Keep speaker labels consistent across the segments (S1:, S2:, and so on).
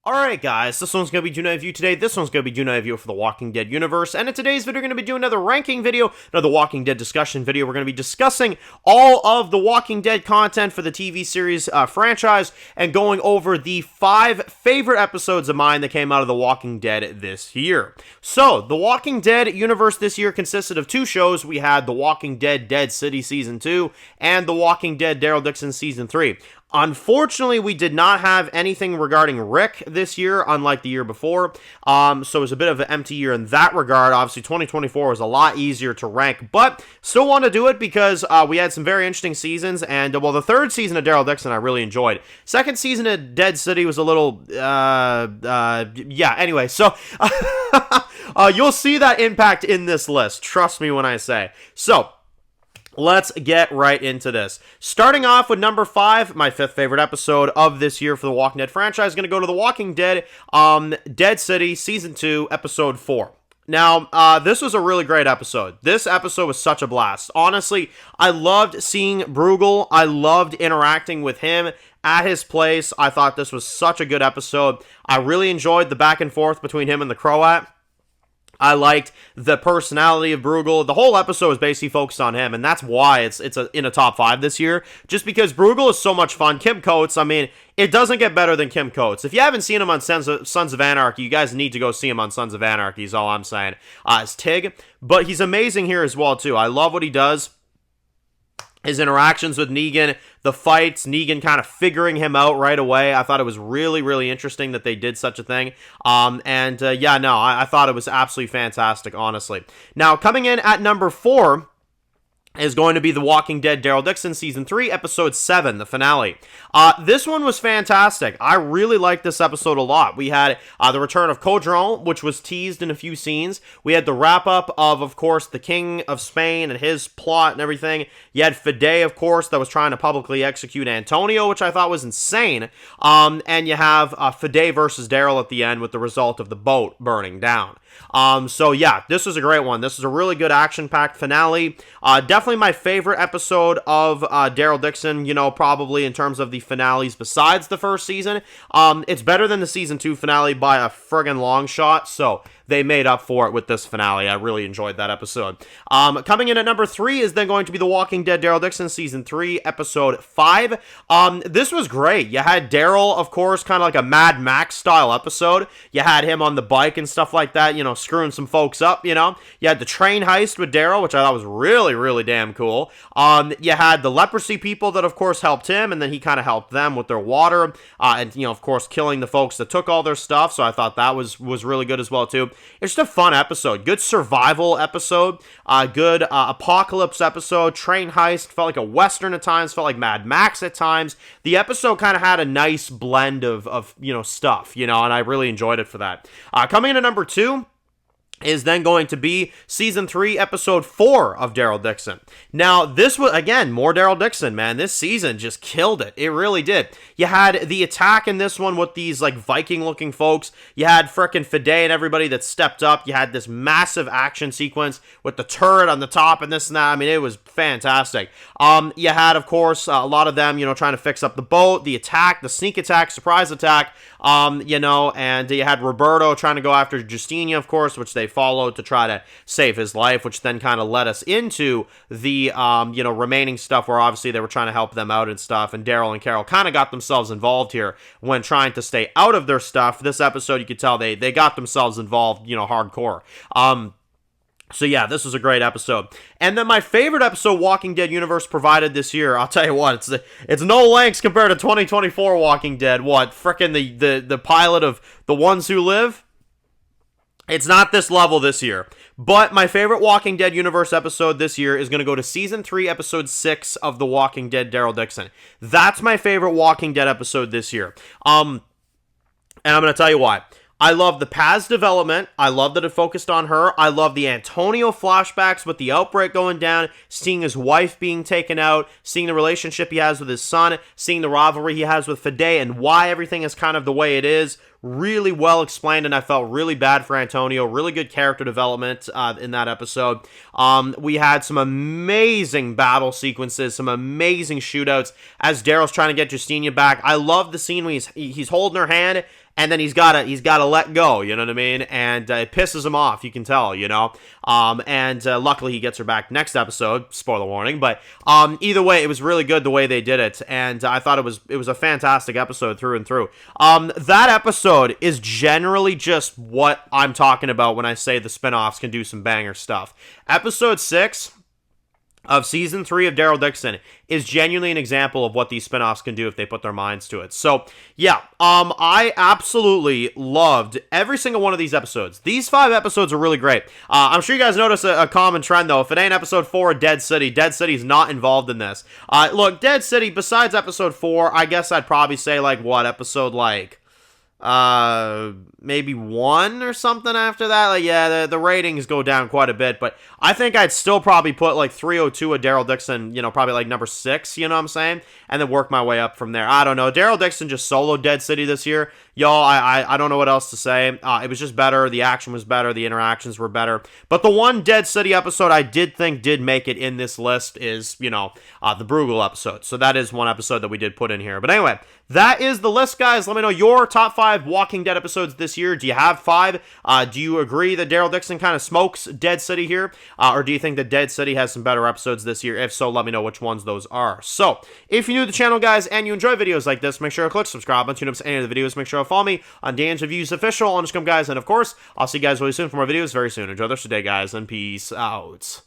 S1: Alright guys, this one's going to be doing a review today, this one's going to be doing a review for the Walking Dead universe, and in today's video we're going to be doing another ranking video, another Walking Dead discussion video. We're going to be discussing all of the Walking Dead content for the TV series franchise, and going over the 5 favorite episodes of mine that came out of the Walking Dead this year. So, the Walking Dead universe this year consisted of 2 shows. We had The Walking Dead Dead City Season 2, and The Walking Dead Daryl Dixon Season 3. Unfortunately, we did not have anything regarding Rick this year, unlike the year before, so it was a bit of an empty year in that regard. Obviously, 2024 was a lot easier to rank, but still want to do it because we had some very interesting seasons, and, well, the 3rd season of Daryl Dixon I really enjoyed. 2nd season of Dead City was a little, yeah, anyway, so, you'll see that impact in this list, trust me when I say. So, let's get right into this. Starting off with number 5, my 5th favorite episode of this year for the Walking Dead franchise, is going to go to The Walking Dead, Dead City, Season 2, Episode 4. Now, this was a really great episode. This episode was such a blast. Honestly, I loved seeing Bruegel. I loved interacting with him at his place. I thought this was such a good episode. I really enjoyed the back and forth between him and the Croat. I liked the personality of Bruegel. The whole episode is basically focused on him, and that's why it's in a top 5 this year. Just because Bruegel is so much fun. Kim Coates, I mean, it doesn't get better than Kim Coates. If you haven't seen him on Sons of Anarchy, you guys need to go see him on Sons of Anarchy, is all I'm saying. As Tig. But he's amazing here as well, too. I love what he does. His interactions with Negan, the fights, Negan kind of figuring him out right away. I thought it was really, really interesting that they did such a thing. Yeah, no, I thought it was absolutely fantastic, honestly. Now, coming in at number 4 is going to be The Walking Dead Daryl Dixon Season 3, Episode 7, the finale. This one was fantastic. I really liked this episode a lot. We had the return of Codron, which was teased in a few scenes. We had the wrap-up of course, the King of Spain and his plot and everything. You had Fede, of course, that was trying to publicly execute Antonio, which I thought was insane. And you have Fede versus Daryl at the end with the result of the boat burning down. So yeah, this was a great one. This is a really good action-packed finale. Definitely my favorite episode of Daryl Dixon, you know, probably in terms of the finales besides the first season. It's better than the Season 2 finale by a friggin' long shot, so they made up for it with this finale. I really enjoyed that episode. Coming in at number 3 is then going to be The Walking Dead Daryl Dixon Season 3, Episode 5. This was great. You had Daryl, of course, kind of like a Mad Max style episode. You had him on the bike and stuff like that, you know, screwing some folks up, you know. You had the train heist with Daryl, which I thought was really, really damn cool. You had the leprosy people that, of course, helped him, and then he kind of helped them with their water, and, you know, of course, killing the folks that took all their stuff, so I thought that was really good as well, too. It's just a fun episode. Good survival episode. Good apocalypse episode. Train heist. Felt like a Western at times. Felt like Mad Max at times. The episode kind of had a nice blend of you know, stuff, you know, and I really enjoyed it for that. Coming in at number 2 is then going to be Season 3, Episode 4 of Daryl Dixon. Now, this was, again, more Daryl Dixon, man. This season just killed it. It really did. You had the attack in this one with these, like, Viking-looking folks. You had frickin' Fede and everybody that stepped up. You had this massive action sequence with the turret on the top and this and that. I mean, it was fantastic. You had, of course, a lot of them, you know, trying to fix up the boat, the attack, the sneak attack, surprise attack, you know, and you had Roberto trying to go after Justinia, of course, which they followed to try to save his life, which then kind of led us into the, you know, remaining stuff where obviously they were trying to help them out and stuff, and Daryl and Carol kind of got themselves involved here when trying to stay out of their stuff. This episode, you could tell they got themselves involved, you know, hardcore. So yeah, this was a great episode. And then my favorite episode Walking Dead universe provided this year, I'll tell you what, it's no lengths compared to 2024 Walking Dead. What, frickin' the pilot of The Ones Who Live? It's not this level this year. But my favorite Walking Dead universe episode this year is going to go to Season 3, Episode 6 of The Walking Dead Daryl Dixon. That's my favorite Walking Dead episode this year. And I'm going to tell you why. I love the Paz development. I love that it focused on her. I love the Antonio flashbacks with the outbreak going down, seeing his wife being taken out, seeing the relationship he has with his son, seeing the rivalry he has with Fede, and why everything is kind of the way it is. Really well explained, and I felt really bad for Antonio. Really good character development in that episode. We had some amazing battle sequences, some amazing shootouts as Daryl's trying to get Justinia back. I love the scene when he's holding her hand, and then he's gotta let go, you know what I mean? And it pisses him off, you can tell, you know. And luckily he gets her back next episode. Spoiler warning, but either way, it was really good the way they did it, and I thought it was a fantastic episode through and through. That episode is generally just what I'm talking about when I say the spinoffs can do some banger stuff. Episode 6 of season 3 of Daryl Dixon is genuinely an example of what these spinoffs can do if they put their minds to it. So, yeah, I absolutely loved every single one of these episodes. These 5 episodes are really great. I'm sure you guys notice a common trend, though. If it ain't episode 4 of Dead City's not involved in this. Look, Dead City, besides episode 4, I guess I'd probably say, like, what, episode, like, maybe 1 or something after that. Like, yeah, the ratings go down quite a bit, but I think I'd still probably put like 302 of Daryl Dixon, you know, probably like number 6, you know what I'm saying? And then work my way up from there. I don't know. Daryl Dixon just soloed Dead City this year. Y'all, I don't know what else to say. It was just better. The action was better. The interactions were better. But the one Dead City episode I did think did make it in this list is, you know, the Bruegel episode. So that is one episode that we did put in here. But anyway, that is the list, guys. Let me know your top 5 Walking Dead episodes this year. Do you have 5? Do you agree that Daryl Dixon kind of smokes Dead City here? Or do you think that Dead City has some better episodes this year? If so, let me know which ones those are. So, if you're new to the channel, guys, and you enjoy videos like this, make sure to click subscribe and tune up to any of the videos. Make sure to follow me on Dan's Reviews Official on Instagram, guys. And of course, I'll see you guys really soon for more videos very soon. Enjoy the rest of the day, guys, and peace out.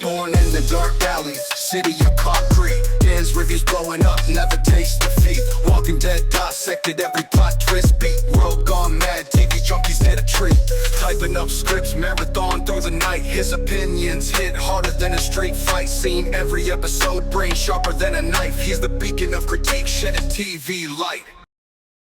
S2: Born in the dark alleys, city of concrete. Dan's reviews blowing up, never taste defeat. Walking Dead dissected, every plot twist beat. World gone mad, TV junkies hit a treat. Typing up scripts, marathon through the night. His opinions hit harder than a street fight scene. Every episode, brain sharper than a knife. He's the beacon of critique, shedding TV light.